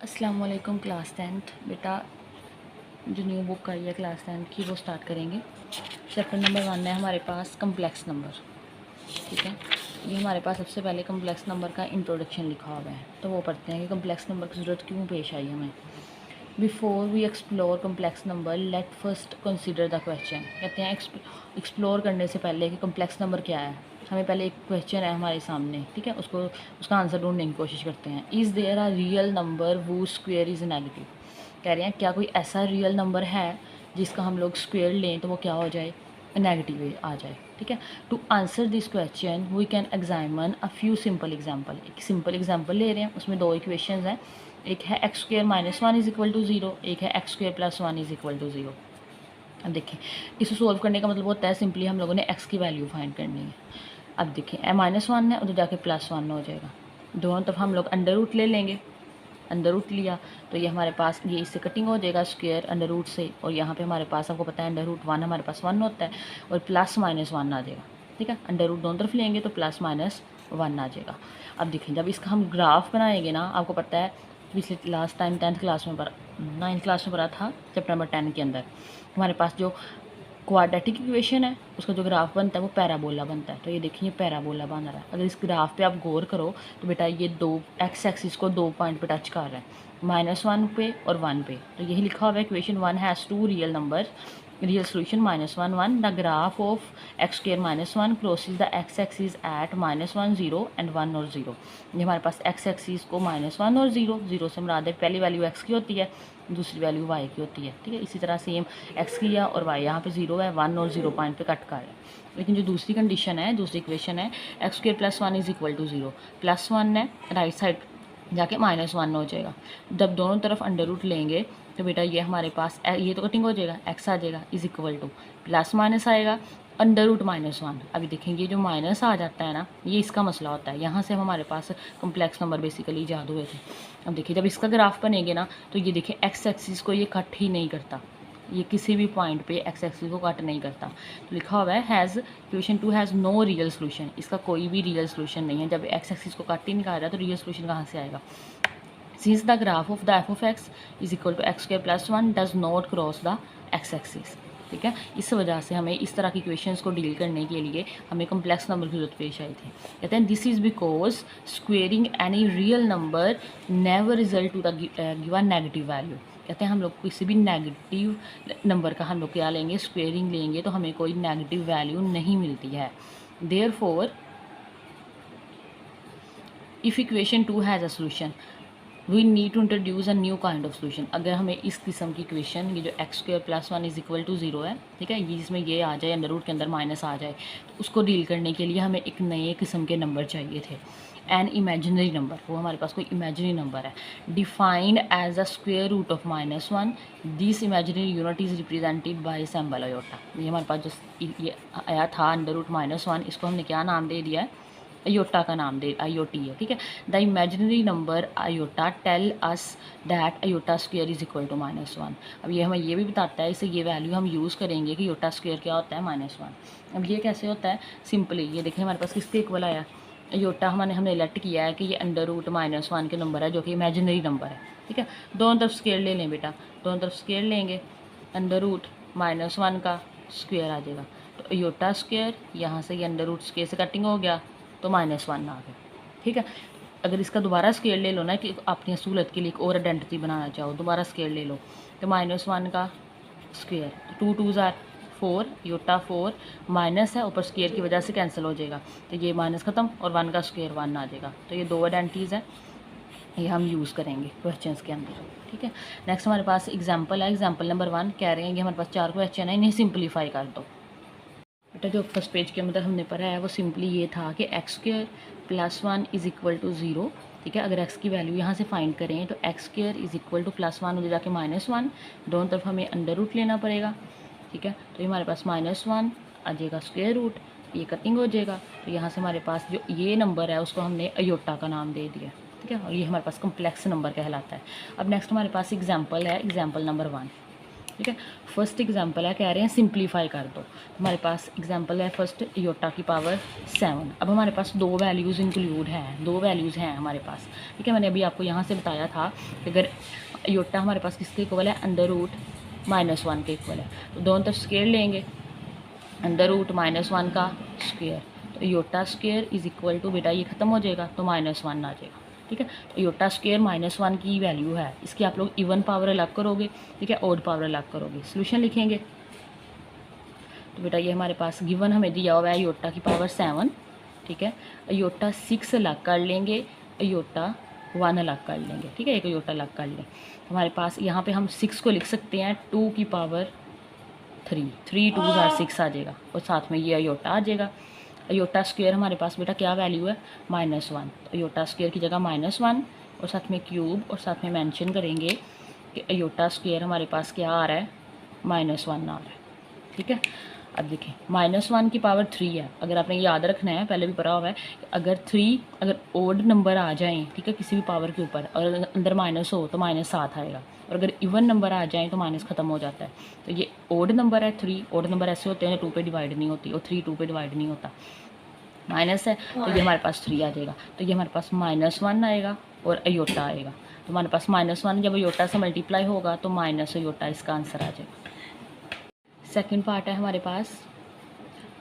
अस्सलाम वालेकुम class 10th बेटा। जो न्यू बुक आई है क्लास 10th की वो स्टार्ट करेंगे। चैप्टर नंबर 1 है हमारे पास कम्प्लेक्स नंबर। ठीक है, ये हमारे पास सबसे पहले कम्प्लेक्स नंबर का इंट्रोडक्शन लिखा हुआ है, तो वो पढ़ते हैं कि कम्प्लेक्स नंबर की ज़रूरत क्यों पेश आई हमें। Before we explore complex number let first consider the question. कहते हैं एक्सप्लोर करने से पहले कि कम्प्लेक्स नंबर क्या है, हमें पहले एक क्वेश्चन है हमारे सामने, ठीक है, उसका आंसर ढूंढने की कोशिश करते हैं। Is there a real number वो स्क्वेयर इज़ नेगेटिव। कह रहे हैं क्या कोई ऐसा रियल नंबर है जिसका हम लोग स्क्वेयर लें तो वो क्या हो जाए, नेगेटिव आ जाए। ठीक है, to answer this question we can examine a few simple example. एक सिंपल एग्जाम्पल ले रहे हैं, उसमें दो इक्वेशंस हैं। एक है x square minus one is equal to zero, एक है x square plus one is equal to zero. अब इसे सोल्व करने का मतलब होता है सिंपली हम लोगों ने एक्स की वैल्यू फाइंड करनी है। अब देखिए माइनस वन है, उधर जाके प्लस वन हो जाएगा, दोनों तरफ हम लोग अंडर रूट ले लेंगे। अंडर रूट लिया तो ये हमारे पास ये इससे कटिंग हो जाएगा स्क्वेयर अंडर रूट से, और यहाँ पे हमारे पास आपको पता है अंडर रूट वन हमारे पास वन होता है, और प्लस माइनस वन आ जाएगा। ठीक है, अंडर रूट दोनों तरफ लेंगे तो प्लस माइनस वन आ जाएगा। अब देखिए जब इसका हम ग्राफ बनाएंगे ना, आपको पता है पिछले लास्ट टाइम 10th क्लास में पढ़ा, 9th क्लास में पढ़ा था चैप्टर नंबर 10 के अंदर, हमारे पास जो क्वाड्रेटिक इक्वेशन है उसका जो ग्राफ बनता है वो पैराबोला बनता है। तो ये देखिए पैराबोला बन रहा है। अगर इस ग्राफ पे आप गौर करो तो बेटा ये दो एक्स एक्सिस को दो पॉइंट पे टच कर रहा है, माइनस वन पे और वन पे। तो यही लिखा हुआ है equation one has two real number, real solution minus one one. The graph of x square minus one crosses the x axis at minus one zero and one और zero. ये हमारे पास एक्स एक्सिस को minus one और zero, zero से मुराद है पहली वैल्यू एक्स की होती है, दूसरी वैल्यू वाई की होती है। ठीक है, इसी तरह सेम एक्स की और वाई, यहाँ पे जीरो है, वन और जीरो पॉइंट पे कट कर है। लेकिन जो दूसरी कंडीशन है, दूसरी इक्वेशन है x square plus one is equal to zero, plus one है राइट साइड जाके माइनस वन हो जाएगा। जब दोनों तरफ अंडर रूट लेंगे तो बेटा ये हमारे पास ये तो कटिंग हो जाएगा, एक्स आ जाएगा is equal two plus minus आएगा अंडर रूट माइनस वन। अभी देखेंगे जो माइनस आ जाता है ना, ये इसका मसला होता है, यहाँ से हमारे पास कम्प्लेक्स नंबर बेसिकली ईजाद हुए थे। अब देखिए जब इसका ग्राफ बनेंगे ना तो ये देखिए एक्स एक्सिस को ये कट ही नहीं करता, ये किसी भी पॉइंट पे एक्स एक्सिस को कट नहीं करता। तो लिखा हुआ है has equation two has no real solution, इसका कोई भी रियल सोल्यूशन नहीं है। जब एक्स एक्सिस को कट ही नहीं कर रहा तो रियल सोल्यूशन कहाँ से आएगा। Since the graph of the f of x is equal to x square plus one does not cross the x axis. ठीक है, इस वजह से हमें इस तरह की इक्वेशंस को डील करने के लिए हमें कम्प्लेक्स नंबर की जरूरत पेश आई थी। कहते हैं this is because squaring any real number never result to the given negative value. कहते हैं हम लोग किसी भी नेगेटिव नंबर का हम लोग क्या लेंगे, स्क्वेयरिंग लेंगे तो हमें कोई नेगेटिव वैल्यू नहीं मिलती है। Therefore if equation two has a solution we need to introduce a new kind of solution. अगर हमें इस किस्म की इक्वेशन, ये जो x square plus one is equal to zero है, ठीक है, ये जिसमें ये आ जाए अंडर रूट के अंदर माइनस आ जाए, तो उसको डील करने के लिए हमें एक नए किस्म के नंबर चाहिए थे। एन इमेजिनरी नंबर, वो हमारे पास कोई इमेजिनरी नंबर है, defined as a square root of minus one. This imaginary unit is represented by symbol iota. ये हमारे पास जो ये आया था अंडर रूट माइनस वन, इसको हमने क्या नाम दे दिया है, अयोटा का नाम दे, अयोटी है। ठीक है, the imaginary number iota tell us that iota square is equal to minus one. अब ये हमें ये भी बताता है, इसे ये वैल्यू हम यूज़ करेंगे कि अयोटा स्क्वेयर क्या होता है, माइनस वन। अब ये कैसे होता है, सिंपली ये देखें हमारे पास किसके इक्वल आया, अयोटा हमने इलेक्ट किया है कि ये अंडर रूट माइनस वन के नंबर है जो कि इमेजिनरी नंबर है। ठीक है, दोनों तरफ स्क्वेयर ले लें बेटा, दोनों तरफ स्क्वेयर लेंगे, अंडर रूट माइनस वन का स्क्वेयर आ जाएगा, तो अयोटा स्क्वेयर यहाँ से ये अंडर रूट स्क्वेयर से कटिंग हो गया तो माइनस वन आ गया। ठीक है, अगर इसका दोबारा स्केल ले लो ना कि अपनी सहूलत के लिए एक और आइडेंटिटी बनाना चाहो, दोबारा स्केल ले लो तो माइनस वन का स्क्वेयर, टू टू ज़ार फोर, योटा फोर, माइनस है ऊपर स्क्वेयर की वजह से कैंसिल हो जाएगा, तो ये माइनस ख़त्म और वन का स्क्वेयर वन आ जाएगा। तो ये दो आइडेंटिटीज़ हैं, ये हम यूज़ करेंगे क्वेश्चंस के अंदर। ठीक है, नेक्स्ट हमारे पास एग्जाम्पल है, एग्जाम्पल नंबर वन कह रहे हैं कि हमारे पास चार क्वेश्चन है, इन्हें सिंप्लीफाई कर दो। बेटा जो फर्स्ट पेज के अंदर हमने पढ़ा है वो सिंपली ये था कि x square plus one is equal to zero. ठीक है, अगर एक्स की वैल्यू यहाँ से फाइंड करें तो x square is equal two plus one उधर जाके माइनस वन, दोनों तरफ हमें अंडर रूट लेना पड़ेगा। ठीक है, तो ये हमारे पास माइनस वन आ जाएगा स्क्वेयर रूट, ये कटिंग हो जाएगा, तो यहाँ से हमारे पास जो ये नंबर है उसको हमने अयोटा का नाम दे दिया। ठीक है, और ये हमारे पास कम्प्लेक्स नंबर कहलाता है। अब नेक्स्ट हमारे पास एग्जाम्पल है, एग्जाम्पल नंबर वन। ठीक है। फर्स्ट एग्जांपल है, कह रहे हैं सिंप्लीफाई कर दो। हमारे पास एग्जांपल है फर्स्ट, योटा की पावर 7। अब हमारे पास दो वैल्यूज़ इंक्लूड हैं, दो वैल्यूज़ हैं हमारे पास, ठीक है। मैंने अभी आपको यहाँ से बताया था कि अगर योटा हमारे पास किसके इक्वल है, अंडर रूट -1 के इक्वल है, तो दोनों तरफ स्क्वायर लेंगे, अंडर रूट -1 का स्क्वायर, तो iota square is equal to, बेटा ये ख़त्म हो जाएगा तो -1 आ जाएगा, ठीक है। तो योटा स्क्वायर -1 की वैल्यू है, इसकी आप लोग इवन पावर अलग करोगे, ठीक है, ऑड पावर अलग करोगे, सोल्यूशन लिखेंगे। तो बेटा ये हमारे पास गिवन हमें दिया हुआ है योटा की पावर 7, ठीक है। योटा 6 अलग कर लेंगे, योटा 1 अलग कर लेंगे, ठीक है, एक योटा अलग कर लें। हमारे पास यहाँ पे हम 6 को लिख सकते हैं 2 की पावर 3, 3 2 6 आ जाएगा, और साथ में ये अयोटा आ जाएगा। अयोटा स्क्वायर हमारे पास बेटा क्या वैल्यू है, -1, तो अयोटा स्क्वायर की जगह -1 और साथ में क्यूब, और साथ में मेंशन करेंगे कि अयोटा स्क्वायर हमारे पास क्या आ रहा है, -1 आ रहा है, ठीक है। अब देखें -1 की पावर 3 है, अगर आपने याद रखना है, पहले भी पढ़ा हुआ है, अगर 3 अगर ओड नंबर आ जाएँ, ठीक है, किसी भी पावर के ऊपर, और अंदर माइनस हो तो -7 आएगा, और अगर इवन नंबर आ जाए तो माइनस ख़त्म हो जाता है। तो ये ओड नंबर है 3, ओड नंबर ऐसे होते हैं 2 पे डिवाइड नहीं होती, और 3 2 पे डिवाइड नहीं होता, माइनस है, तो ये हमारे पास 3 आ जाएगा। तो ये हमारे पास -1 आएगा और अयोटा आएगा, तो हमारे पास -1 जब अयोटा से मल्टीप्लाई होगा तो माइनस अयोटा इसका आंसर आ जाएगा। सेकंड पार्ट है हमारे पास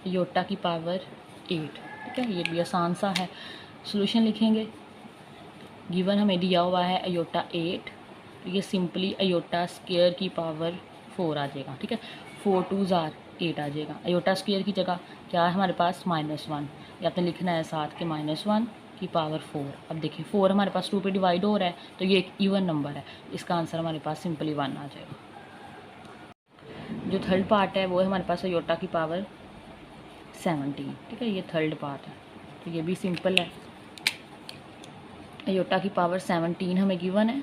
योटा की पावर 8, ठीक है, ये भी आसान सा है, सॉल्यूशन लिखेंगे। गिवन हमें दिया हुआ है अयोटा 8, तो ये सिंपली अयोटा स्क्वायर की पावर 4 आ जाएगा, ठीक है, 4 2 8 आ जाएगा। अयोटा स्क्वायर की जगह क्या है हमारे पास, -1, ये आपने लिखना है साथ के -1 की पावर 4। अब देखिए 4 हमारे पास 2 पे डिवाइड हो रहा है, तो ये एक इवन नंबर है, इसका आंसर हमारे पास सिंपली 1 आ जाएगा। जो थर्ड पार्ट है वो है हमारे पास अयोटा की पावर 17, ठीक है, ये थर्ड पार्ट है, तो ये भी सिंपल है। अयोटा की पावर 17 हमें गिवन है,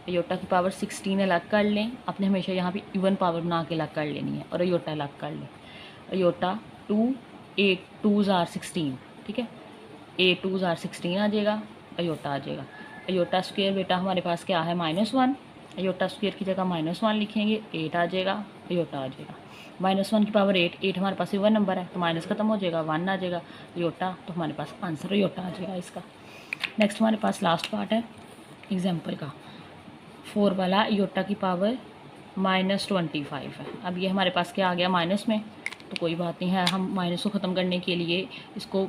अयोटा की पावर 16 अलग कर लें, आपने हमेशा यहाँ पे इवन पावर बना के अलग कर लेनी है, और अयोटा अलग कर लें। अयोटा 2 8 2 16, ठीक है, 8 2 16 आ जाएगा, अयोटा आ जाएगा। अयोटा स्क्वायर बेटा हमारे पास क्या है, -1, अयोटा स्क्वायर की जगह -1 लिखेंगे, 8 आ जाएगा, अयोटा आ जाएगा। -1 की पावर 8, 8 हमारे पास इवन नंबर है तो माइनस खत्म हो जाएगा, 1 आ जाएगा, अयोटा, तो हमारे पास आंसर अयोटा आ जाएगा इसका। नेक्स्ट हमारे पास लास्ट पार्ट है एग्जाम्पल का, 4 वाला अयोटा की पावर -25 है। अब ये हमारे पास क्या आ गया, माइनस में, तो कोई बात नहीं है, हम माइनस को ख़त्म करने के लिए इसको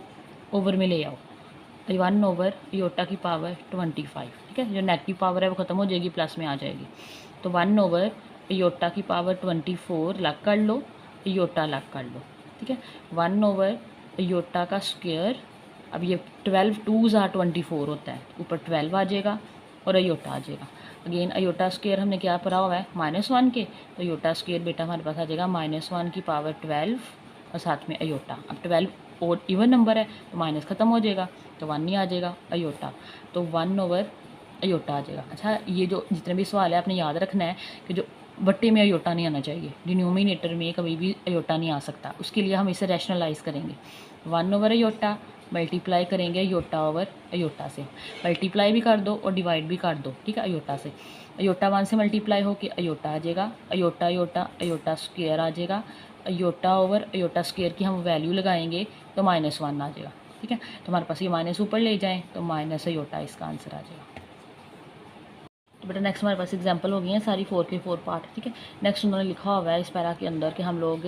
ओवर में ले आओ, 1 ओवर अयोटा की पावर 25, ठीक है, जो नेगेटिव पावर है वो ख़त्म हो जाएगी, प्लस में आ जाएगी, तो 1 ओवर अयोटा की पावर 24 अलग कर लो, अयोटा अलग कर लो, ठीक है, 1 ओवर अयोटा का स्क्वायर, अब ये 12 2 24 होता है, ऊपर 12 आ जाएगा और अयोटा आ जाएगा। अगेन अयोटा स्क्वायर हमने क्या पढ़ा हुआ है, -1 के, तो अयोटा स्क्वायर बेटा हमारे पास आ जाएगा -1 की पावर 12 और साथ में अयोटा। अब 12 और इवन नंबर है तो माइनस ख़त्म हो जाएगा, तो 1 ही आ जाएगा, अयोटा, तो 1 ओवर अयोटा आ जाएगा। अच्छा, ये जो जितने भी सवाल है आपने याद रखना है कि जो बट्टे में अयोटा नहीं आना चाहिए, डिनोमिनेटर में कभी भी अयोटा नहीं आ सकता, उसके लिए हम इसे रैशनलाइज करेंगे। 1 ओवर अयोटा मल्टीप्लाई करेंगे अयोटा ओवर अयोटा से, मल्टीप्लाई भी कर दो और डिवाइड भी कर दो, ठीक है, अयोटा से, अयोटा 1 से मल्टीप्लाई हो के अयोटा आ जाएगा, अयोटा अयोटा अयोटा स्क्वायर आ जाएगा, अयोटा ओवर अयोटा स्क्वायर की हम वैल्यू लगाएंगे तो -1 आ जाएगा, ठीक है, तो हमारे पास ये माइनस ऊपर ले जाएँ तो माइनस अयोटा इसका आंसर आ जाएगा। तो बेटा नेक्स्ट हमारे पास एग्जांपल हो गई हैं सारी 4 के 4 पार्ट, ठीक है। नेक्स्ट उन्होंने लिखा हुआ है इस पैरा के अंदर कि हम लोग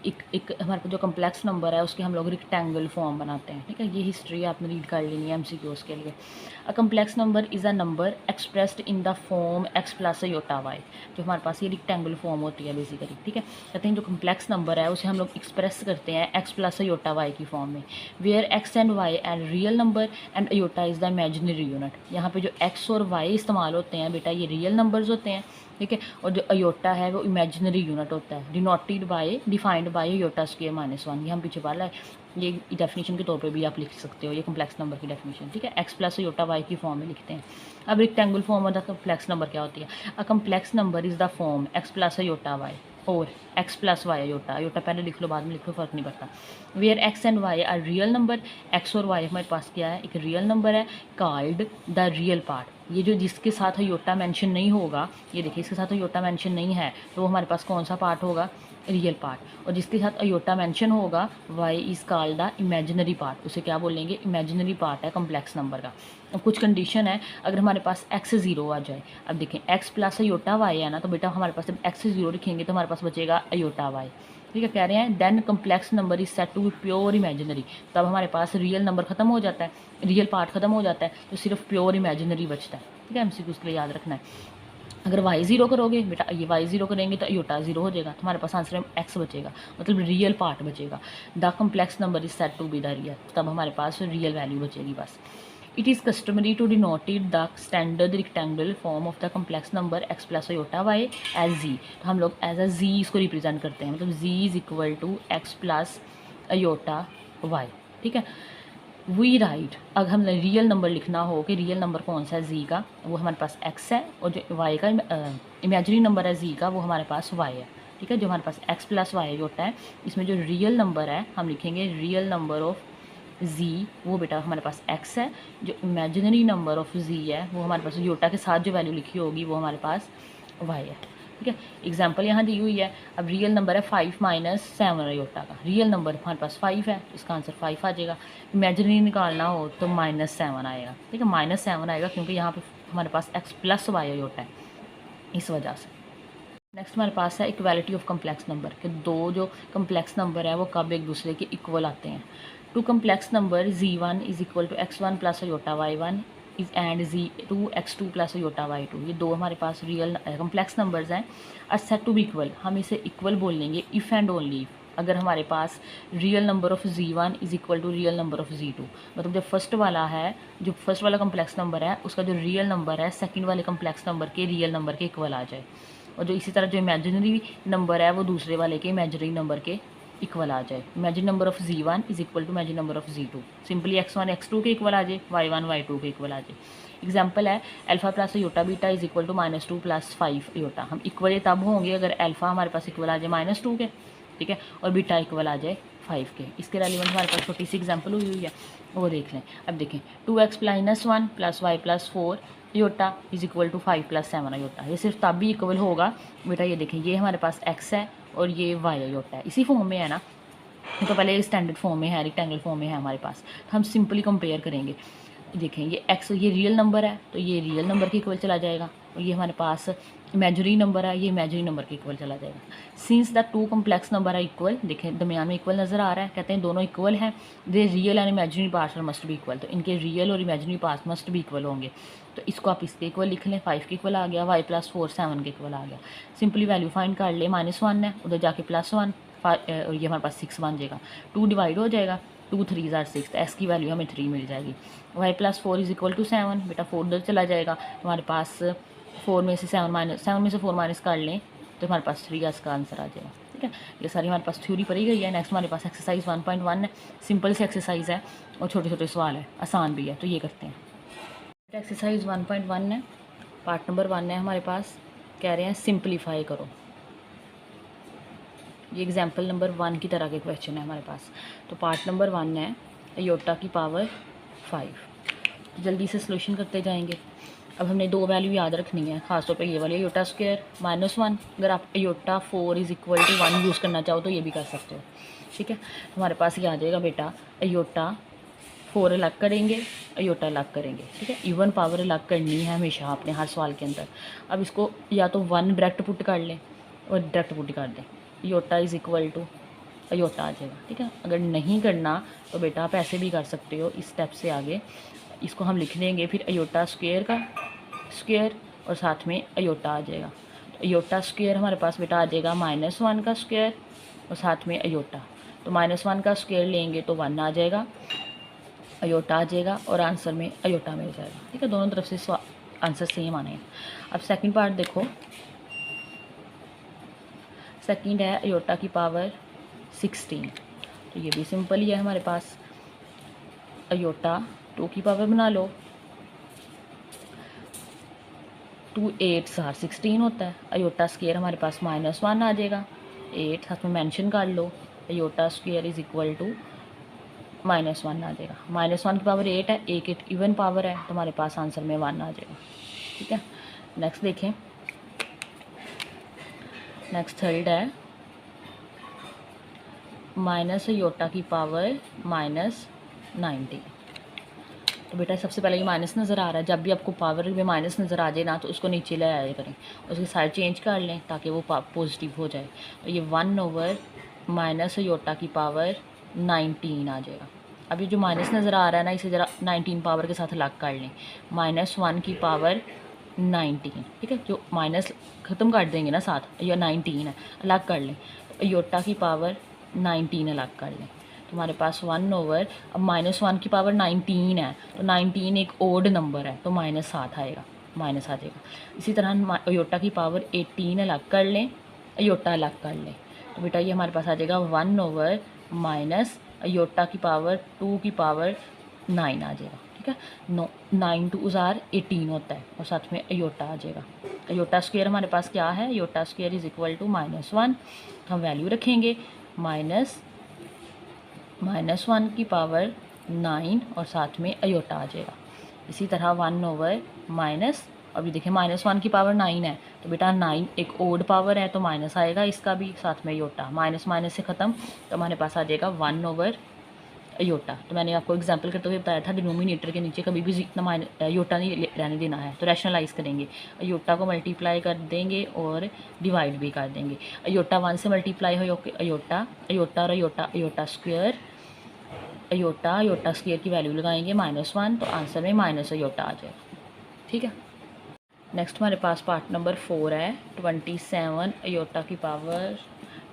एक हमारे पास जो कम्प्लेक्स नंबर है उसके हम लोग रेक्टेंगल फॉर्म बनाते हैं, ठीक है, ये हिस्ट्री आपने रीड कर लेनी है MCQs के लिए। अ complex number is a number expressed in the form x plus iota y, जो हमारे पास ये रेक्टेंगल फॉर्म होती है बेसिकली, ठीक है। कहते हैं जो कम्प्लेक्स नंबर है उसे हम लोग एक्सप्रेस करते हैं x प्लस अयोटा y की फॉर्म में, where x and y and real number and iota is the imaginary unit. यहाँ पे जो x और y इस्तेमाल होते हैं बेटा ये रियल नंबर्स होते हैं, ठीक है, और जो अयोटा है वो इमेजिनरी यूनिट होता है, denoted by defined by iota square -1, ये हम पीछे वाला है, ये डेफिनेशन के तौर पे भी आप लिख सकते हो, ये कम्प्लेक्स नंबर की डेफिनेशन, ठीक है, x प्लस अयोटा y की फॉर्म में लिखते हैं। अब rectangle form of the complex number क्या होती है, a complex number is the form x plus iota y और x plus y iota, iota पहले लिख लो बाद में लिख लो, फ़र्क नहीं पड़ता, where x and y are real number, x और y हमारे पास क्या है, एक रियल नंबर है, कॉल्ड द रियल पार्ट, ये जो जिसके साथ अयोटा मेंशन नहीं होगा, ये देखिए इसके साथ अयोटा मेंशन नहीं है, तो वो हमारे पास कौन सा पार्ट होगा, रियल पार्ट। और जिसके साथ अयोटा मेंशन होगा y is called the imaginary part, उसे क्या बोलेंगे, इमेजिनरी पार्ट है कम्प्लेक्स नंबर का। अब कुछ कंडीशन है, अगर हमारे पास एक्स 0 आ जाए, अब देखें एक्स प्लस अयोटा वाई है ना, तो बेटा हमारे पास जब एक्स 0 लिखेंगे तो हमारे पास बचेगा अयोटा वाई, ठीक है। कह रहे हैं then complex number is set to be pure imaginary, तब हमारे पास रियल नंबर खत्म हो जाता है, रियल पार्ट खत्म हो जाता है, तो सिर्फ प्योर इमेजिनरी बचता है, ठीक है। एमसीक्यू उसके लिए याद रखना है। अगर वाई 0 करोगे बेटा, ये वाई 0 करेंगे तो अयोटा 0 हो जाएगा, तो हमारे पास आंसर में एक्स बचेगा, मतलब रियल पार्ट बचेगा। The complex number is set to be the real, तब हमारे पास रियल वैल्यू बचेगी बस। It is customary to denoted the standard rectangular form of the complex number x plus iota y as z, तो हम लोग as a जी इसको represent करते हैं, मतलब z is equal to x plus iota y, ठीक है। वी राइट, अगर हमने रियल नंबर लिखना हो कि रियल नंबर कौन सा है जी का, वो हमारे पास एक्स है, और जो वाई का इमेजिनरी नंबर है जी का, वो हमारे पास वाई है, ठीक है। जो हमारे पास एक्स प्लस वाई होता है, इसमें जो रियल नंबर है हम लिखेंगे रियल नंबर ऑफ जी, वो बेटा हमारे पास एक्स है। जो इमेजिनरी नंबर ऑफ जी है वो हमारे पास योटा के साथ जो वैल्यू लिखी होगी वो हमारे पास वाई है, ठीक है। एग्जाम्पल यहाँ दी हुई है, अब रियल नंबर है 5 माइनस 7 अयोटा का, रियल नंबर हमारे पास 5 है, इसका आंसर 5 आ जाएगा। इमेजिनरी निकालना हो तो -7 आएगा, ठीक है, -7 आएगा, क्योंकि यहाँ पे हमारे पास एक्स प्लस वाई अयोटा है, इस वजह से। नेक्स्ट हमारे पास है इक्वालिटी ऑफ कम्प्लेक्स नंबर, कि दो जो कम्प्लेक्स नंबर है वो कब एक दूसरे के इक्वल आते हैं। Two complex number z1 is equal to x1 plus iota y1 is and z2 x2 plus iota y2, ये दो हमारे पास रियल कम्प्लेक्स नंबर्स हैं। Are set to be equal, हम इसे इक्वल बोलेंगे इफ़ एंड ओनली इफ, अगर हमारे पास real number of z1 is equal to real number of z2, मतलब जो फर्स्ट वाला है, जो फर्स्ट वाला कम्प्लेक्स नंबर है उसका जो रियल नंबर है सेकंड वाले कम्प्लेक्स नंबर के रियल नंबर के इक्वल आ जाए, और जो इसी तरह जो इमेजिनरी नंबर है वो दूसरे वाले के इमेजिनरी नंबर के इक्वल आ जाए। Imagine number of z1 is equal to imagine number of z2, simply x1 x2 के इक्वल आ जाए, y1 y2 के इक्वल आ जाए। एग्जाम्पल है alpha plus iota beta is equal to -2 plus 5 iota, हम इक्वल तब होंगे अगर अल्फा हमारे पास इक्वल आ जाए -2 के, ठीक है, और बीटा इक्वल आ जाए 5 के। इसके रेलिवेंट हमारे पास छोटी सी एग्जाम्पल हुई है, वो देख लें। अब देखें 2x - 1 plus y plus 4 iota is equal to 5 plus 7 iota, ये सिर्फ तब भी इक्वल होगा बेटा, ये देखें ये हमारे पास x है और ये y अयोटा है, इसी फॉर्म में है ना, तो पहले स्टैंडर्ड फॉर्म में है, रेक्टेंगल फॉर्म में है हमारे पास, तो हम सिंपली कंपेयर करेंगे। देखें ये x ये रियल नंबर है तो ये रियल नंबर के इक्वल चला जाएगा, और ये हमारे पास इमेजिनरी नंबर है, ये इमेजिनरी नंबर के इक्वल चला जाएगा। Since the two complex number है इक्वल, देखें दरमियान में इक्वल नज़र आ रहा है, कहते हैं दोनों इक्वल हैं, they real and imaginary parts are must be equal, तो इनके रियल और imaginary parts must be equal होंगे, तो इसको आप इसके इक्वल लिख लें, 5 के इक्वल आ गया, y प्लस 4 7 के इक्वल आ गया। सिंपली वैल्यू फाइंड कर ले, -1 है, उधर जाके +1, और ये हमारे पास 6 बन जाएगा, 2 डिवाइड हो जाएगा, 2 3 = 6, तो एस की वैल्यू हमें 3 मिल जाएगी। y plus 4 is equal to 7, बेटा 4 उधर चला जाएगा, हमारे पास 4 में से 7 में से 4 माइनस कर लें तो हमारे पास 3 का इसका आंसर आ जाएगा, ठीक है। ये सारी हमारे पास थ्योरी पढ़ी गई है। नेक्स्ट हमारे पास एक्सरसाइज 1.1 है, सिंपल सी एक्सरसाइज है और छोटे छोटे सवाल है, आसान भी है, तो ये करते हैं। एक्सरसाइज 1.1 है, पार्ट नंबर 1 है हमारे पास, कह रहे हैं सिंपलीफाई करो। ये एग्जाम्पल नंबर 1 की तरह के क्वेश्चन है हमारे पास। तो पार्ट नंबर 1 है अयोटा की पावर 5, जल्दी से सोल्यूशन करते जाएंगे। अब हमने दो वैल्यू याद रखनी है, खासतौर पे ये वाली अयोटा स्क्वायर -1, अगर आप iota 4 is equal to 1 use करना चाहो तो ये भी कर सकते हो, ठीक है। हमारे पास ये आ जाएगा बेटा अयोटा 4 अलग करेंगे, अयोटा अलग करेंगे, ठीक है। इवन पावर अलग करनी है हमेशा आपने हर सवाल के अंदर। अब इसको या तो 1 डायरेक्ट पुट कर लें और डायरेक्ट पुट कर दें, iota is equal to iota आ जाएगा, ठीक है। अगर नहीं करना तो बेटा आप ऐसे भी कर सकते हो, इस स्टेप से आगे इसको हम लिख देंगे फिर अयोटा स्क्वायर का स्क्वायर और साथ में अयोटा आ जाएगा। तो अयोटा स्क्वायर हमारे पास बेटा आ जाएगा -1 का स्क्वायर और साथ में अयोटा, तो -1 का स्क्वायर लेंगे तो 1 आ जाएगा, अयोटा आ जाएगा और आंसर में अयोटा मिल जाएगा, ठीक है। दोनों तरफ से आंसर सेम आने हैं। अब सेकंड पार्ट देखो, सेकंड है अयोटा की पावर 16, तो ये भी सिंपल ही है हमारे पास, अयोटा 2 की पावर बना लो, 2 8 16 होता है, अयोटा स्क्वायर हमारे पास -1 आ जाएगा, 8 साथ में मेंशन कर लो, iota square is equal to -1 आ जाएगा। -1 की पावर 8 है, एक इवन पावर है, तो हमारे पास आंसर में 1 आ जाएगा। ठीक है, नेक्स्ट देखें। नेक्स्ट थर्ड है -i की पावर -90। तो बेटा सबसे पहले ये माइनस नज़र आ रहा है, जब भी आपको पावर में माइनस नज़र आ जाए ना तो उसको नीचे ले आया करें, उसकी साइड चेंज कर लें ताकि वो पॉजिटिव हो जाए। तो ये 1/-i की पावर 19 आ जाएगा। अब ये जो माइनस नज़र आ रहा है ना, इसे ज़रा 19 पावर के साथ अलग कर लें, -1 की पावर 19। ठीक है, जो माइनस ख़त्म कर देंगे ना साथ, या 19 है, अलग कर लें। तो योटा की पावर 19 अलग कर लें, तो हमारे पास 1/, अब -1 की पावर 19 है, तो 19 एक ओड नंबर है, तो -7 आएगा, माइनस आ जाएगा। इसी तरह योटा की पावर 18 अलग कर लें, योटा अलग कर लें, तो बेटा ये हमारे पास आ जाएगा 1/- योटा की पावर 2 की पावर 9 आ जाएगा। ठीक है, 9 2 = 18 होता है, और साथ में अयोटा आ जाएगा। अयोटा स्क्वायर हमारे पास क्या है, iota square is equal to -1, हम वैल्यू रखेंगे -1 की पावर 9 और साथ में अयोटा आ जाएगा। इसी तरह 1/- अभी देखिए -1 की पावर 9 है, तो बेटा 9 एक ओड पावर है, तो माइनस आएगा इसका भी, साथ में अयोटा, माइनस माइनस से ख़त्म, तो हमारे पास आ जाएगा 1/अयोटा। तो मैंने आपको एग्जांपल करते हुए बताया था, डिनोमिनेटर के नीचे कभी भी इतना अयोटा नहीं रहने देना है। तो रैशनलाइज करेंगे, अयोटा को मल्टीप्लाई कर देंगे और डिवाइड भी कर देंगे। अयोटा 1 से मल्टीप्लाई हो अयोटा, अयोटा और iota, iota square, iota square की वैल्यू लगाएंगे -1, तो आंसर में -अयोटा आ जाएगा। ठीक है, नेक्स्ट हमारे पास पार्ट नंबर 4 है 27 अयोटा की पावर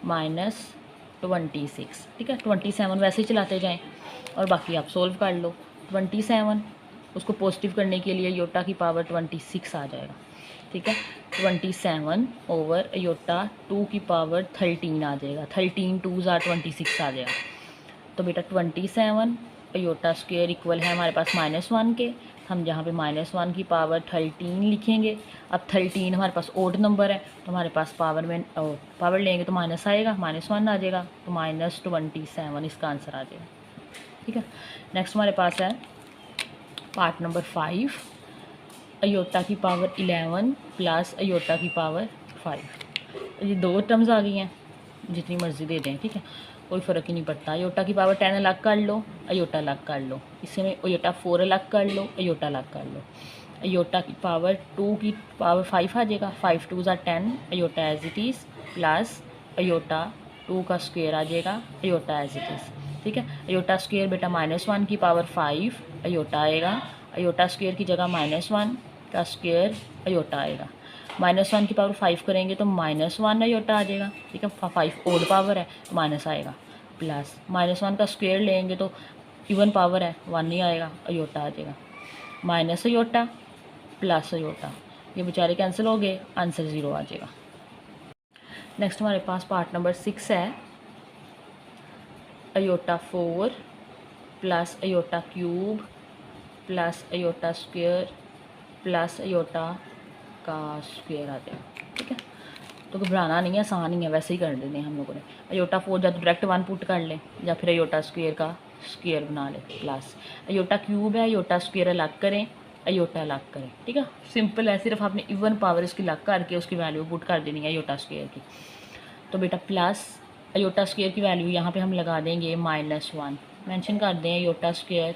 -26। ठीक है, 27 वैसे ही चलाते जाएं और बाकी आप सोल्व कर लो। 27 उसको पॉजिटिव करने के लिए अयोटा की पावर 26 आ जाएगा। ठीक है, 27 ओवर अयोटा 2 की पावर 13 आ जाएगा, 13 2 = 26 आ जाएगा। तो बेटा 27 अयोटा स्क्वायर इक्वल है हमारे पास -1 के, हम यहाँ पे -1 की पावर 13 लिखेंगे। अब 13 हमारे पास ओड नंबर है, तो हमारे पास पावर में पावर लेंगे तो माइनस आएगा, -1 आ जाएगा, तो -27 इसका आंसर आ जाएगा। ठीक है, नेक्स्ट हमारे पास है पार्ट नंबर 5 अयोटा की पावर 11 प्लस अयोटा की पावर 5। ये दो टर्म्स आ गई हैं, जितनी मर्जी दे दें, ठीक है, कोई फ़र्क ही नहीं पड़ता। अयोटा की पावर 10 अलग कर लो, अयोटा अलग कर लो, इसमें अयोटा 4 अलग कर लो, अयोटा अलग कर लो। अयोटा की पावर 2 की पावर 5 आ जाएगा, 5 2 = 10, iota as it is, plus iota 2 का स्क्वायर आ जाएगा, अयोटा एज इट इज़। ठीक है, अयोटा स्क्वायर बेटा -1 की पावर 5 अयोटा आएगा, अयोटा स्क्वायर की जगह -1 का स्क्वायर अयोटा आएगा। -1 की पावर 5 करेंगे तो -1 अयोटा आ जाएगा। ठीक है, 5 ओड पावर है, माइनस आएगा, प्लस -1 का स्क्वायर लेंगे तो इवन पावर है, 1 नहीं आएगा, अयोटा आ जाएगा, माइनस अयोटा प्लस अयोटा, ये बेचारे कैंसिल हो गए, आंसर 0 आ जाएगा। नेक्स्ट हमारे पास पार्ट नंबर 6 है iota 4 plus iota cube plus iota square plus iota का स्क्वायर आ जाएगा। ठीक है, तो घबराना नहीं है, आसान ही है, वैसे ही कर देते हैं हम लोगों ने। अयोटा 4 या तो डायरेक्ट 1 पुट कर लें, या फिर अयोटा स्क्वायर का स्क्वायर बना लें, प्लस अयोटा क्यूब है, अयोटा स्क्वायर अलग करें, अयोटा अलग करें। ठीक है, सिंपल है, सिर्फ आपने इवन पावर इसकी अलग करके उसकी वैल्यू पुट कर देनी है अयोटा स्क्वायर की। तो बेटा प्लस अयोटा स्क्वायर की वैल्यू यहाँ पे हम लगा देंगे -1, मेंशन कर दें अयोटा स्क्वायर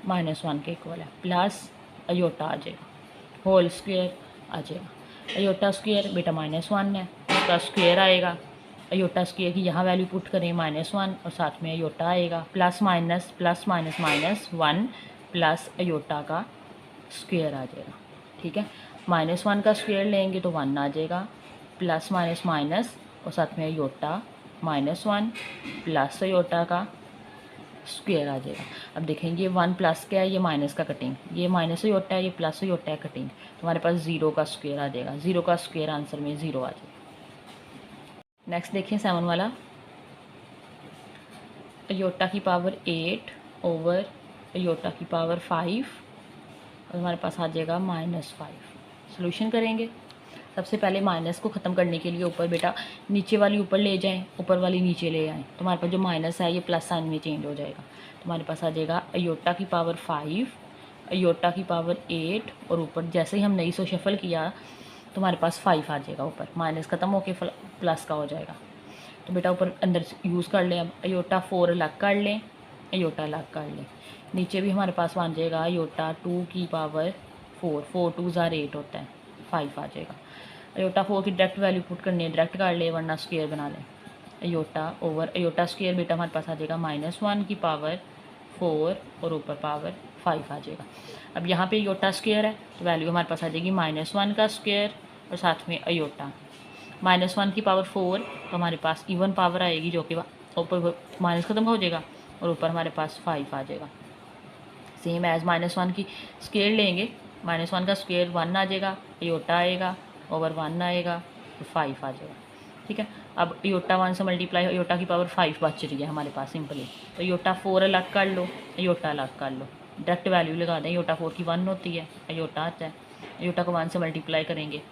-1 के इक्वल है, प्लस अयोटा आ जाएगा, होल स्क्वायर आ जाएगा। अयोटा स्क्वायर बेटा -1 है, उसका स्क्वायर आएगा, अयोटा स्क्वायर की यहाँ वैल्यू पुट करें -1 और साथ में अयोटा आएगा, प्लस माइनस -1 प्लस अयोटा का स्क्वायर आ जाएगा। ठीक है, -1 का स्क्वायर लेंगे तो 1 आ जाएगा, प्लस माइनस और साथ में अयोटा -1 प्लस अयोटा का स्क्वायर आ जाएगा। अब देखेंगे 1 प्लस क्या है, ये माइनस का कटिंग, ये माइनस अयोटा है, ये प्लस अयोटा है कटिंग, तो हमारे पास 0 का स्क्वायर आ जाएगा, 0 का स्क्वायर आंसर में 0 आ जाएगा। नेक्स्ट देखिए 7 वाला, अयोटा की पावर 8 ओवर अयोटा की पावर 5 और हमारे पास आ जाएगा -5। सोल्यूशन करेंगे, सबसे पहले माइनस को ख़त्म करने के लिए ऊपर बेटा नीचे वाली ऊपर ले जाएं, ऊपर वाली नीचे ले आएँ, तो हमारे पास जो माइनस है ये प्लस साइन में चेंज हो जाएगा। तो हमारे पास आ जाएगा अयोटा की पावर 5, अयोटा की पावर 8, और ऊपर जैसे ही हमने इसको शफल किया तो हमारे पास 5 आ जाएगा, ऊपर माइनस ख़त्म होकर प्लस का हो जाएगा। तो बेटा ऊपर अंदर यूज़ कर लें, अब अयोटा 4 अलग कर लें, अयोटा अलग कर लें। नीचे भी हमारे पास बन जाएगा अयोटा 2 की पावर 4, 4 2 ज़ार 8 होता है, 5 आ जाएगा। अयोटा 4 की डायरेक्ट वैल्यू पुट करनी है, डायरेक्ट कर ले वरना स्क्वायर बना लें। अयोटा ओवर अयोटा स्क्वायर बेटा हमारे पास आ जाएगा -1 की पावर 4 और ऊपर पावर 5 आ जाएगा। अब यहाँ पे अयोटा स्क्वायर है तो वैल्यू हमारे पास आ जाएगी -1 का स्क्वायर और साथ में अयोटा। -1 की पावर 4 तो हमारे पास इवन पावर आएगी जो कि ऊपर माइनस ख़त्म हो जाएगा और ऊपर हमारे पास 5 आ जाएगा। सेम एज -1 की स्क्वायर लेंगे, -1 का स्क्वायर 1 आ जाएगा, अयोटा आएगा ओवर 1 आएगा तो 5 आ जाएगा। ठीक है, अब अयोटा 1 से मल्टीप्लाई अयोटा की पावर 5 बच रही है हमारे पास सिंपली, तो अयोटा 4 अलग कर लो, अयोटा अलग कर लो, डायरेक्ट वैल्यू लगा दें। अयोटा 4 की 1 होती है, अयोटा आता है, अयोटा को 1 से मल्टीप्लाई करेंगे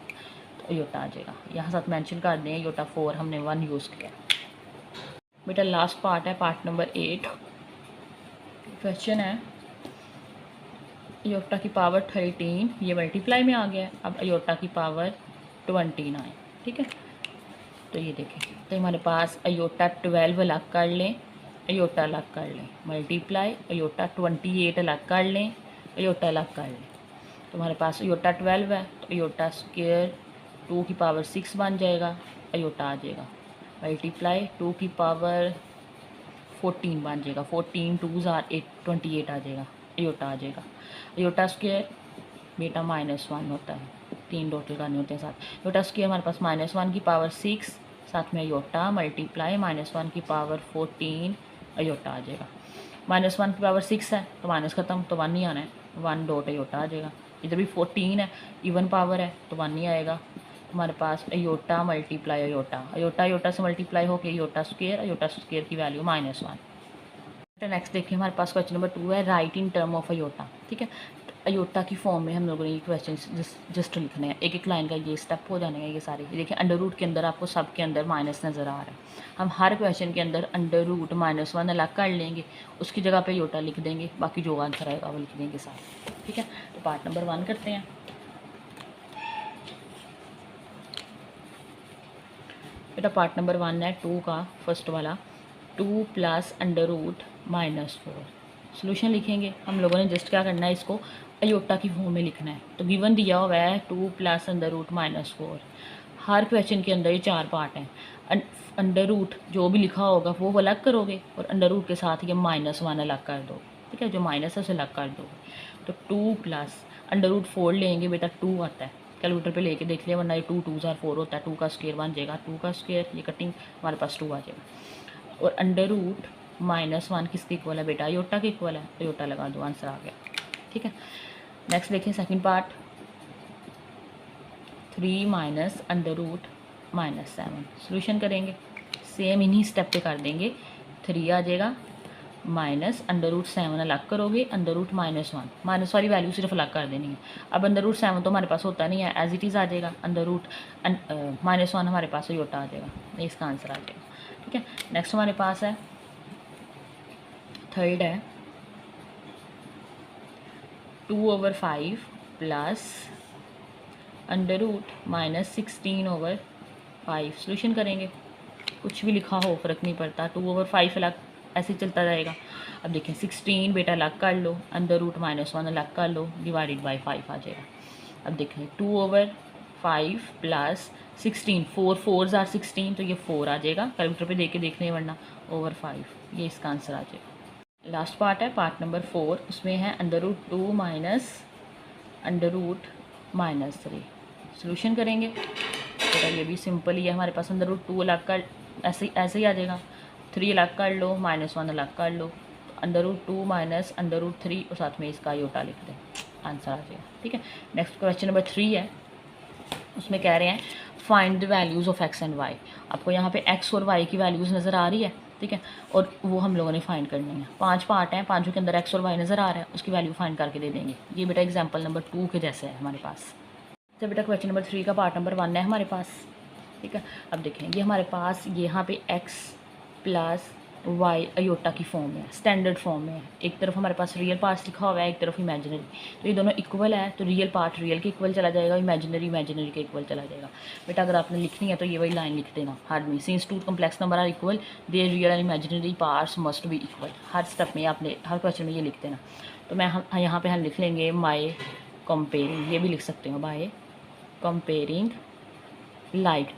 तो अयोटा आ जाएगा। यहाँ साथ मेंशन कर दें अयोटा 4 हमने 1 यूज़ किया। बेटा लास्ट पार्ट है, पार्ट नंबर 8। क्वेश्चन है अयोटा की पावर 13 ये मल्टीप्लाई में आ गया है, अब अयोटा की पावर 29। ठीक है, तो ये देखें तो हमारे पास अयोटा 12 अलग कर लें, अयोटा अलग कर लें, मल्टीप्लाई अयोटा 28 अलग कर लें, अयोटा अलग कर लें, तो हमारे पास अयोटा 12 है तो अयोटा स्क्वायर 2 की पावर 6 बन जाएगा, अयोटा आ जाएगा, मल्टीप्लाई 2 की पावर 14 बन जाएगा, 14 2 ज़ार 28 आ जाएगा, अयोटा आ जाएगा। अयोटा स्क्वायर बेटा -1 होता है, 3 डॉट लगाने होते हैं साथ। अयोटा स्क्वायर हमारे पास -1 की पावर 6 साथ में अयोटा मल्टीप्लाई -1 की पावर 14 अयोटा आ जाएगा। -1 की पावर 6 है तो माइनस ख़त्म तो 1 ही आना है, 1 डॉट अयोटा आ जाएगा। इधर भी 14 है, इवन पावर है तो 1 ही आएगा। हमारे पास iota multiply iota, iota iota से मल्टीप्लाई होकर अयोटा स्क्वायर की वैल्यू -1। नेक्स्ट देखिए हमारे पास क्वेश्चन नंबर 2 है, write in term of iota. ठीक है, तो अयोटा की फॉर्म में हम लोगों ने ये क्वेश्चन जस्ट लिखने हैं, एक एक लाइन का ये स्टेप हो जाने का ये सारे। देखिए अंडर रूट के अंदर आपको सब के अंदर माइनस नज़र आ रहा है, हम हर क्वेश्चन के अंदर अंडर रूट -1 अलग कर लेंगे, उसकी जगह पे अयोटा लिख देंगे, बाकी जो आंसर आएगा वो लिख देंगे सारे। ठीक है, तो पार्ट नंबर 1 करते हैं। बेटा पार्ट नंबर 1 है 2 का फर्स्ट वाला, 2 प्लस अंडर रूट -4। सोल्यूशन लिखेंगे हम लोगों ने, जस्ट क्या करना है इसको अयोटा की फॉर्म में लिखना है। तो गिवन दिया हुआ है 2 प्लस अंडर रूट -4। हर क्वेश्चन के अंदर ये 4 पार्ट हैं, अंडर रूट जो भी लिखा होगा वो अलग करोगे और अंडर रूट के साथ ये -1 अलग कर दो। ठीक है, जो माइनस है उसे अलग कर दो। तो 2 प्लस अंडर रूट 4 लेंगे बेटा 2 आता है, कैलकुलेटर पे लेके देख लिया वरना ये 2 2 ज़ार 4 होता है, 2 का स्क्वायर बन जाएगा, 2 का स्क्वायर ये कटिंग हमारे पास 2 आ जाएगा। और अंडर रूट -1 किसके इक्वल है बेटा, अयोटा के इक्वल है, अयोटा लगा दो, आंसर आ गया। ठीक है, नेक्स्ट देखिए second part, 3 minus under root -7। Solution करेंगे सेम इन्हीं स्टेप पे कर देंगे, 3 आ जाएगा माइनस अंडर रूट 7 अलग करोगे, अंडर रूट -1 माइनस वाली वैल्यू सिर्फ अलग कर देनी है। अब अंडर रूट 7 तो हमारे पास होता नहीं है, एज इट इज़ आ जाएगा, अंडर रूट -1 हमारे पास अयोटा आ जाएगा, इसका आंसर आ जाएगा। ठीक है, नेक्स्ट हमारे पास है थर्ड है 2/5 प्लस अंडर रूट -16/5। सोल्यूशन करेंगे, कुछ भी लिखा हो फ़र्क नहीं पड़ता, 2/5 अलग ऐसे चलता जाएगा। अब देखिए 16 बेटा अलग कर लो, अंडर रूट -1 अलग कर लो, डिवाइडेड बाई 5 आ जाएगा। अब देखें 2/5 प्लस 16, 4 4 ज़ार 16 तो ये 4 आ जाएगा, कैलकुलेटर पे देख के देखने वरना /5, ये इसका आंसर आ जाएगा। लास्ट पार्ट है पार्ट नंबर 4, उसमें है under root 2 minus under root -3। Solution करेंगे तो ये भी सिंपल ही है, हमारे पास अंडर रूट 2 अलग कर ऐसे ही आ जाएगा, 3 अलग कर लो, -1 अलग कर लो, under root 2 minus under root 3 और साथ में इसका अयोटा लिख दें, आंसर आ जाएगा। ठीक है, नेक्स्ट क्वेश्चन नंबर 3 है, उसमें कह रहे हैं find the values of x and y। आपको यहाँ पे x और y की वैल्यूज़ नज़र आ रही है, ठीक है, और वो हम लोगों ने फाइंड करनी है। 5 पार्ट हैं, पाँचों के अंदर x और y नज़र आ रहा है, उसकी वैल्यू फाइंड करके दे देंगे। ये बेटा एग्जांपल नंबर 2 के जैसे है हमारे पास। तो बेटा क्वेश्चन नंबर 3 का पार्ट नंबर 1 है हमारे पास, ठीक है। अब देखें ये हमारे पास यहाँ पे x प्लस वाई अयोटा की फॉर्म में है, स्टैंडर्ड फॉर्म में है। एक तरफ हमारे पास रियल पार्ट लिखा हुआ है, एक तरफ इमेजिनरी। तो ये दोनों इक्वल है, तो रियल पार्ट रियल के इक्वल चला जाएगा, इमेजिनरी इमेजिनरी के इक्वल चला जाएगा। बेटा अगर आपने लिखनी है तो ये वही लाइन लिख देना हर में, since two complex number are equal their real and imaginary parts must be equal. हर स्टेप में आपने हर क्वेश्चन में ये लिख देना। तो मैं यहाँ पे हम लिख लेंगे माई कंपेयरिंग, ये भी लिख सकते हो बाय कंपेयरिंग लाइक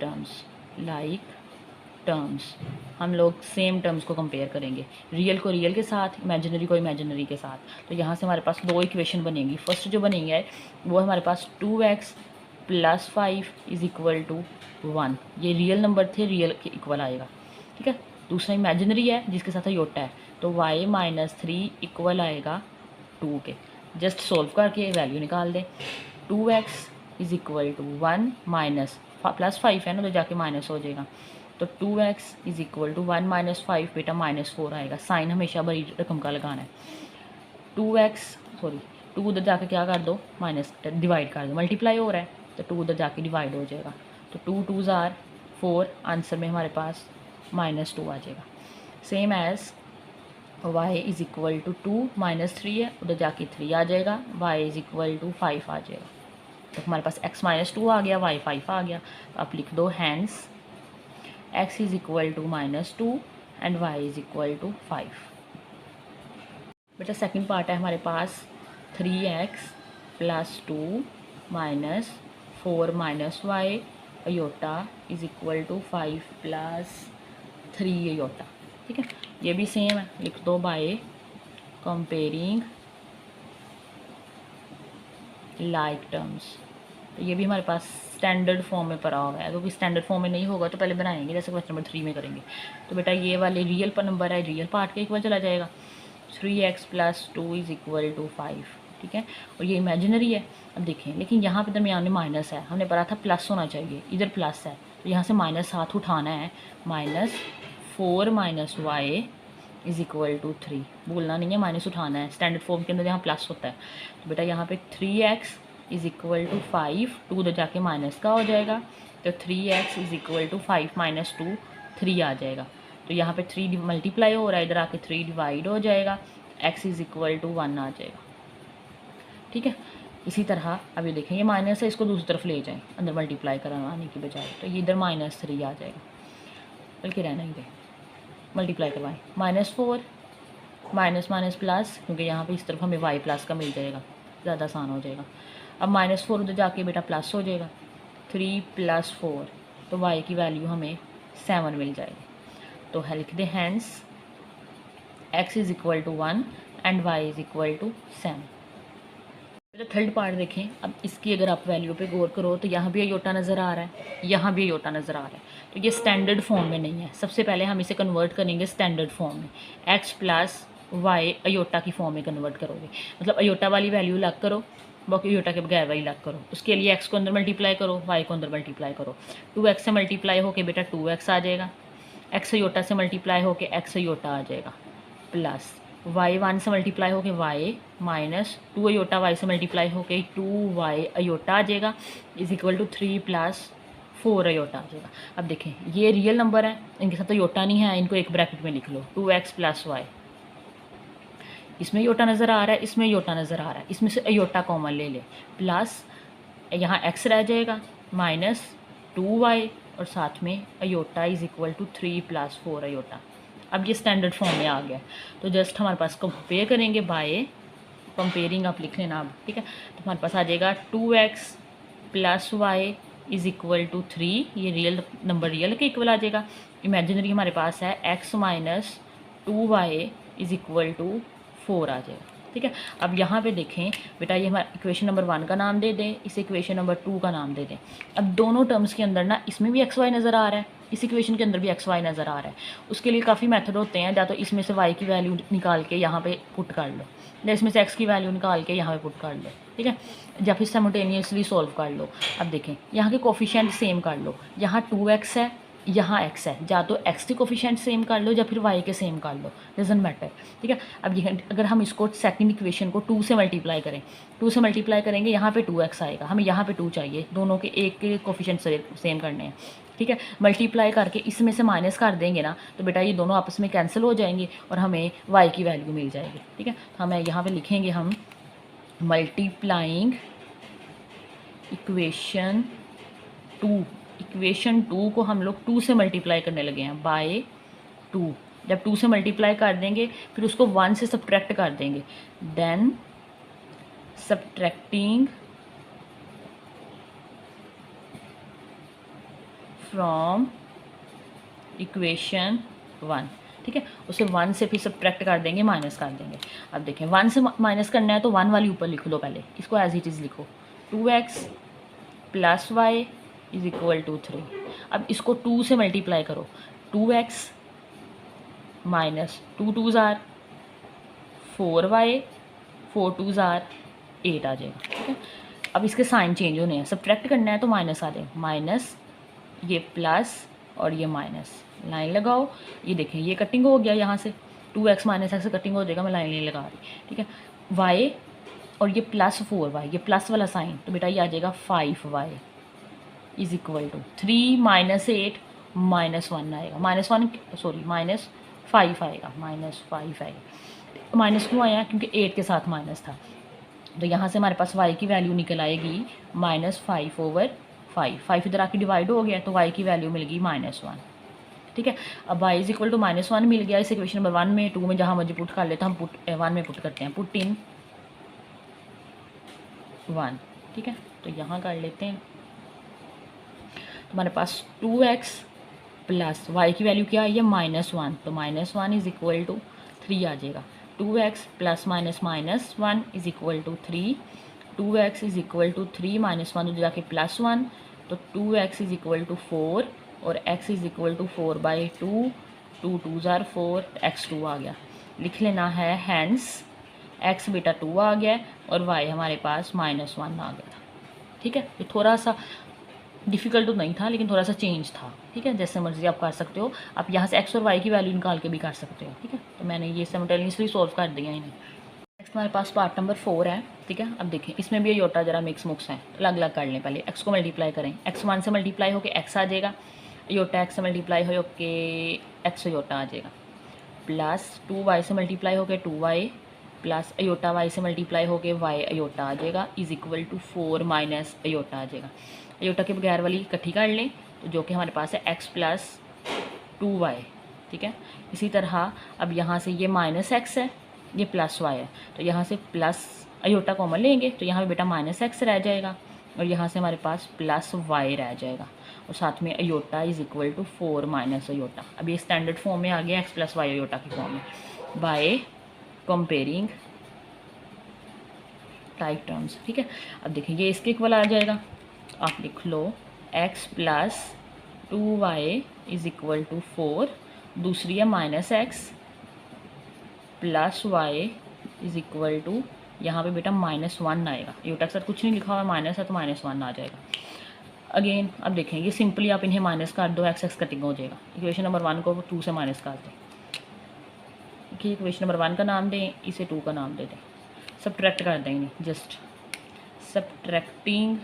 टर्म्स। हम लोग सेम टर्म्स को कंपेयर करेंगे, रियल को रियल के साथ, इमेजिनरी को इमेजिनरी के साथ। तो यहाँ से हमारे पास दो इक्वेशन बनेंगी। फर्स्ट जो बनेंगी है वो हमारे पास 2x + 5 इज़ इक्वल टू 1। ये रियल नंबर थे, रियल के इक्वल आएगा, ठीक है। दूसरा इमेजिनरी है जिसके साथ अयोटा है, तो y - 3 इक्वल आएगा 2 के। जस्ट सोल्व करके वैल्यू निकाल दें। 2x is equal to 1 minus +5 है ना, तो जाके माइनस हो जाएगा। तो 2x इज़ इक्वल टू 1 - 5 बेटा -4 आएगा। साइन हमेशा बड़ी रकम का लगाना है। 2 उधर जाके क्या कर दो, माइनस डिवाइड कर दो, मल्टीप्लाई हो रहा है तो 2 उधर जाके डिवाइड हो जाएगा। तो 2 2s are 4, आंसर में हमारे पास -2 आ जाएगा। Same as y is equal to 2 - 3 है, उधर जाके 3 आ जाएगा, y इज़ इक्वल टू 5 आ जाएगा। तो हमारे पास x - 2 आ गया, y 5 आ गया। तो आप लिख दो hence x is equal to -2 and y is equal to 5। बेटा सेकंड पार्ट है हमारे पास 3x + 2 - 4 - y iota is equal to 5 + 3 iota, ठीक है। ये भी सेम है, लिख दो बाय कंपेयरिंग लाइक टर्म्स। तो ये भी हमारे पास स्टैंडर्ड फॉर्म में पड़ा हुआ है, क्योंकि स्टैंडर्ड फॉर्म में नहीं होगा तो पहले बनाएंगे, जैसे क्वेश्चन नंबर 3 में करेंगे। तो बेटा ये वाले रियल पर नंबर है, रियल पार्ट के इक्वल चला जाएगा। 3x + 2 इज़ इक्वल टू 5, ठीक है। और ये इमेजिनरी है। अब देखें, लेकिन यहाँ पे दरमियान में माइनस है, हमने पढ़ा था प्लस होना चाहिए, इधर प्लस है, तो यहाँ से माइनस हाथ उठाना है। -4 - y इज़ इक्वल टू 3, बोलना नहीं है, माइनस उठाना है। स्टैंडर्ड फॉर्म के अंदर यहाँ प्लस होता है। तो बेटा यहाँ पे 3x इज़ इक्वल टू 5, 2 उधर जाके माइनस का हो जाएगा, तो 3x इज़ इक्वल टू 5 - 2 3 आ जाएगा। तो यहाँ पे 3 मल्टीप्लाई हो रहा है, इधर आके 3 डिवाइड हो जाएगा, x इज़ इक्वल टू 1 आ जाएगा, ठीक है। इसी तरह अभी देखें ये माइनस है, इसको दूसरी तरफ ले जाएं, अंदर मल्टीप्लाई करवाने की बजाय, तो ये इधर -3 आ जाएगा, बल्कि रहना ही दे, मल्टीप्लाई करवाएं। -4 माइनस प्लस, क्योंकि यहाँ पे इस तरफ हमें y प्लस का मिल जाएगा, ज़्यादा आसान हो जाएगा। अब -4 उधर जाके बेटा प्लस हो जाएगा, 3 + 4, तो y की वैल्यू हमें 7 मिल जाएगी। तो लिख दे hence x is equal to 1 and y is equal to 7। तो थर्ड पार्ट देखें। अब इसकी अगर आप वैल्यू पे गौर करो तो यहाँ भी अयोटा नज़र आ रहा है, यहाँ भी अयोटा नज़र आ रहा है, तो ये स्टैंडर्ड फॉर्म में नहीं है। सबसे पहले हम इसे कन्वर्ट करेंगे स्टैंडर्ड फॉर्म में, x + y अयोटा की फॉर्म में कन्वर्ट करोगे, मतलब अयोटा वाली वैल्यू अलग करो, बाकी अयोटा के बगैर वाली अलग करो। उसके लिए x को अंदर मल्टीप्लाई करो, y को अंदर मल्टीप्लाई करो। 2x से मल्टीप्लाई होके बेटा 2x आ जाएगा, x अयोटा से मल्टीप्लाई होके x अयोटा आ जाएगा, प्लस y 1 से मल्टीप्लाई होके y -2 अयोटा y से मल्टीप्लाई होके 2y अयोटा आ जाएगा, इज़ इक्वल टू 3 + 4 अयोटा आ जाएगा। अब देखें ये रियल नंबर है, इनके साथ अयोटा नहीं है, इनको एक ब्रैकेट में लिख लो, 2x + y। इसमें अयोटा नज़र आ रहा है, इसमें अयोटा नज़र आ रहा है, इसमें से अयोटा कॉमन ले ले, प्लस यहाँ x रह जाएगा -2y और साथ में iota is equal to 3 + 4 iota. अब ये स्टैंडर्ड फॉर्म में आ गया, तो जस्ट हमारे पास कंपेयर करेंगे बाय कंपेयरिंग, आप लिख लेना अब, ठीक है। तो हमारे पास आ जाएगा 2x + y is equal to 3, ये रियल नंबर रियल के इक्वल आ जाएगा। इमेजिनरी हमारे पास है x - 2y is equal to 4 आ जाएगा, ठीक है। अब यहाँ पे देखें बेटा, ये हमारा इक्वेशन नंबर 1 का नाम दे दें, इस इक्वेशन नंबर 2 का नाम दे दें। अब दोनों टर्म्स के अंदर ना, इसमें भी x y नज़र आ रहा है, इस इक्वेशन के अंदर भी x y नज़र आ रहा है। उसके लिए काफ़ी मेथड होते हैं, या तो इसमें से y की वैल्यू निकाल के यहाँ पे पुट कर लो, या इसमें से x की वैल्यू निकाल के यहाँ पे पुट कर लो, ठीक है, या फिर साइमल्टेनियसली सॉल्व कर लो। अब देखें यहाँ के कोफिशिएंट सेम कर लो, यहाँ 2x है, यहाँ x है, या तो x के कोफिशिएंट सेम कर लो या फिर y के सेम कर लो, डजंट मैटर, ठीक है। अब ये अगर हम इसको सेकंड इक्वेशन को 2 से मल्टीप्लाई करें, 2 से मल्टीप्लाई करेंगे, यहाँ पे 2x आएगा, हमें यहाँ पे 2 चाहिए, दोनों के एक के कोफिशिएंट सेम करने हैं, ठीक है। मल्टीप्लाई करके इसमें से माइनस कर देंगे ना, तो बेटा ये दोनों आपस में कैंसिल हो जाएंगे और हमें y की वैल्यू मिल जाएगी, ठीक है। तो हमें यहाँ पे लिखेंगे हम मल्टीप्लाइंग इक्वेशन 2, इक्वेशन 2 को हम लोग 2 से मल्टीप्लाई करने लगे हैं बाय 2। जब 2 से मल्टीप्लाई कर देंगे फिर उसको 1 से सब्ट्रैक्ट कर देंगे, देन सब्ट्रैक्टिंग फ्रॉम इक्वेशन 1, ठीक है। उसे 1 से फिर सब्ट्रैक्ट कर देंगे, माइनस कर देंगे। अब देखें 1 से माइनस करना है तो 1 वाली ऊपर लिख लो, पहले इसको एज इट इज़ लिखो, 2x plus y is equal to 3। अब इसको 2 से मल्टीप्लाई करो, 2x माइनस 2 2 ज़ार 4y, 4 2 ज़ार 8 आ जाएगा, ठीक है। अब इसके साइन चेंज होने हैं, सब्ट्रैक्ट करना है तो माइनस आ जाएगा, माइनस ये प्लस और ये माइनस, लाइन लगाओ, ये देखें ये कटिंग हो गया, यहाँ से 2x माइनस x कटिंग हो जाएगा, मैं लाइन नहीं लगा रही, ठीक है। y और ये प्लस 4y, ये प्लस वाला साइन, तो बेटा ये आ जाएगा 5y is equal to 3 minus 8 minus 1 आएगा, माइनस 5 आएगा, -5 आएगा। माइनस क्यों आया? क्योंकि 8 के साथ माइनस था, तो यहाँ से हमारे पास y की वैल्यू निकल आएगी -5/5। 5 इधर आके डिवाइड हो गया तो y की वैल्यू मिल गई -1, ठीक है। अब y इज इक्वल टू -1 मिल गया इस इक्वेशन नंबर 1 में, 2 में जहाँ मर्जी पुट कर लेते हैं, हम 1 में पुट करते हैं, पुट इन 1, ठीक है। तो यहाँ कर लेते हैं, हमारे पास 2x प्लस y की वैल्यू क्या है, ये -1, तो -1 इज इक्वल टू 3 आ जाएगा। 2x plus minus -1 is equal to 3, 2x is equal to 3 -1 उधर जाके +1, तो 2x इज इक्वल टू 4 और x इज इक्वल टू 4/2, 2 2 ज़ार 4, x 2 आ गया, लिख लेना है, हैंस x बेटा 2 आ गया और y हमारे पास -1 आ गया था, ठीक है। ये थोड़ा सा डिफ़िकल्ट तो नहीं था लेकिन थोड़ा सा चेंज था, ठीक है। जैसे मर्जी आप कर सकते हो, आप यहाँ से x और y की वैल्यू निकाल के भी कर सकते हो, ठीक है। तो मैंने ये सिमल्टेनियसली सॉल्व कर दिया इन्हें। नेक्स्ट हमारे पास पार्ट नंबर 4 है, ठीक है। अब देखें इसमें भी योटा जरा मिक्स मुक्स हैं, अलग अलग कर लें। पहले x को मल्टीप्लाई करें, x 1 से मल्टीप्लाई होकर x आ जाएगा, योटा x से मल्टीप्लाई हो के x योटा आ जाएगा, प्लस 2y से मल्टीप्लाई होकर 2y प्लस अयोटा y से मल्टीप्लाई होके y अयोटा आ जाएगा, is equal to 4 minus iota आ जाएगा। अयोटा के बगैर वाली इकट्ठी कर लें, तो जो कि हमारे पास है x प्लस 2y, ठीक है। इसी तरह अब यहाँ से ये -x है, ये +y है, तो यहाँ से प्लस अयोटा कॉमन लेंगे तो यहाँ पे बेटा -x रह जाएगा और यहाँ से हमारे पास +y रह जाएगा और साथ में iota is equal to 4 minus iota. अब ये स्टैंडर्ड फॉर्म में आ गया x प्लस वाई अयोटा की फॉर्म में, बाय कंपेयरिंग टाइप टर्म्स, ठीक है। अब देखिए ये इसके इक्वल आ जाएगा, आप लिख लो x plus 2y is equal to 4, दूसरी है -x plus y is equal to, यहाँ पे बेटा -1 आएगा, योटा के साथ कुछ नहीं लिखा हुआ, माइनस है तो -1 आ जाएगा। अगेन अब देखें ये सिंपली आप इन्हें माइनस कर दो, x कटिंग हो जाएगा। इक्वेशन नंबर 1 को 2 से माइनस कर दें, कि इक्वेशन नंबर 1 का नाम दें, इसे 2 का नाम दे दें, सब्ट्रैक्ट कर दें इन्हें, जस्ट सब्ट्रैक्टिंग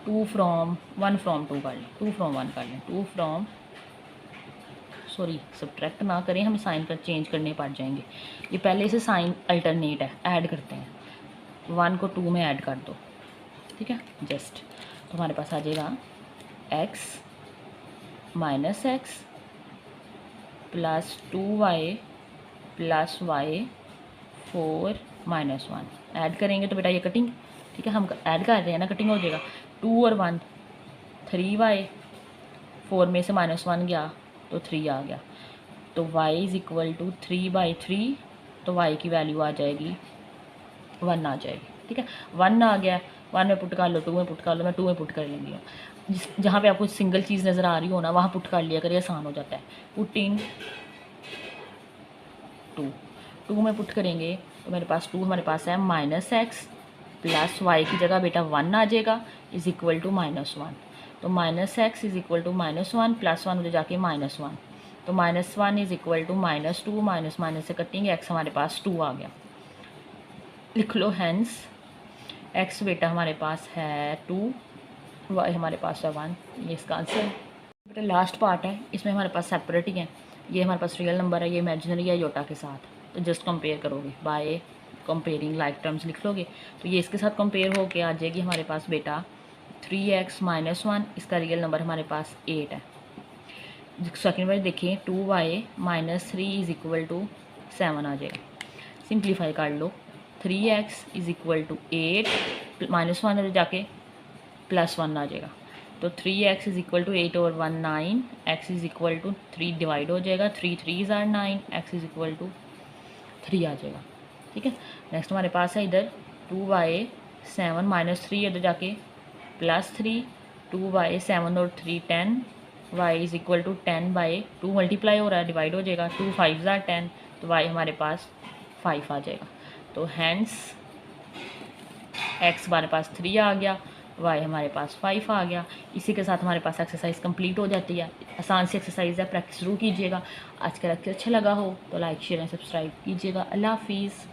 1 फ्रॉम 2 कर लें, 2 फ्रॉम 1 कर लें, 2 फ्रॉम सॉरी सब्ट्रैक्ट ना करें, हम साइन कर चेंज करने पड़ जाएंगे। ये पहले से साइन अल्टरनेट है, ऐड करते हैं, 1 को 2 में ऐड कर दो, ठीक है, जस्ट। तो हमारे पास आ जाएगा x minus x plus 2y plus y 4 -1 add करेंगे तो बेटा ये कटिंग, ठीक है, हम ऐड कर रहे हैं ना, कटिंग हो जाएगा। 2 और 1 3y, 4 में से -1 गया तो 3 आ गया, तो y इज इक्वल टू 3/3, तो y की वैल्यू आ जाएगी 1 आ जाएगी, ठीक है। 1 आ गया, 1 में पुट कर लो, 2 में पुट कर लो, मैं 2 में पुट कर लेंगी। जहाँ पे आपको सिंगल चीज़ नज़र आ रही हो ना वहाँ पुट कर लिया करिए, आसान हो जाता है। पुट इन 2 में पुट करेंगे तो मेरे पास 2 हमारे पास है -x प्लस वाई की जगह बेटा 1 आ जाएगा इज़ इक्वल टू -1। तो -x is equal to -1 plus 1 उधर जाके -1, तो -1 is equal to -2, minus minus से कटेंगे, x हमारे पास 2 आ गया। लिख लो हैंस x बेटा हमारे पास है 2, y हमारे पास है 1, ये इसका आंसर है। बेटा लास्ट पार्ट है, इसमें हमारे पास सेपरेट ही है, ये हमारे पास रियल नंबर है, ये इमेजिनरी है योटा के साथ, तो जस्ट कंपेयर करोगे बाय कंपेयरिंग लाइक टर्म्स लिख लोगे, तो ये इसके साथ कंपेयर हो के आ जाएगी हमारे पास बेटा 3x - 1, इसका रियल नंबर हमारे पास 8 है। सेकेंड वाइज देखिए 2y - 3 इज़ इक्वल टू 7 आ जाएगा। सिंप्लीफाई कर लो, 3x इज़ इक्वल टू 8 -1 जाके +1 आ जाएगा, तो 3x is equal to 8/1 9, x is equal to 3 divide हो जाएगा, 3 3s are 9, x is equal to 3 आ जाएगा। ठीक है, नेक्स्ट हमारे पास है इधर 2y 7 - 3 इधर जाके +3, 2y 7 और 3 10, y is equal to 10/2 multiply हो रहा है, डिवाइड हो जाएगा, 2 5s are 10, तो y हमारे पास 5 आ जाएगा। तो हैंस x हमारे पास 3 आ गया, y हमारे पास 5 आ गया। इसी के साथ हमारे पास एक्सरसाइज कंप्लीट हो जाती है। आसान सी एक्सरसाइज है, प्रैक्टिस जरूर कीजिएगा। आज का लेक्चर अच्छा लगा हो तो लाइक शेयर एंड सब्सक्राइब कीजिएगा। अल्लाह हाफिज़।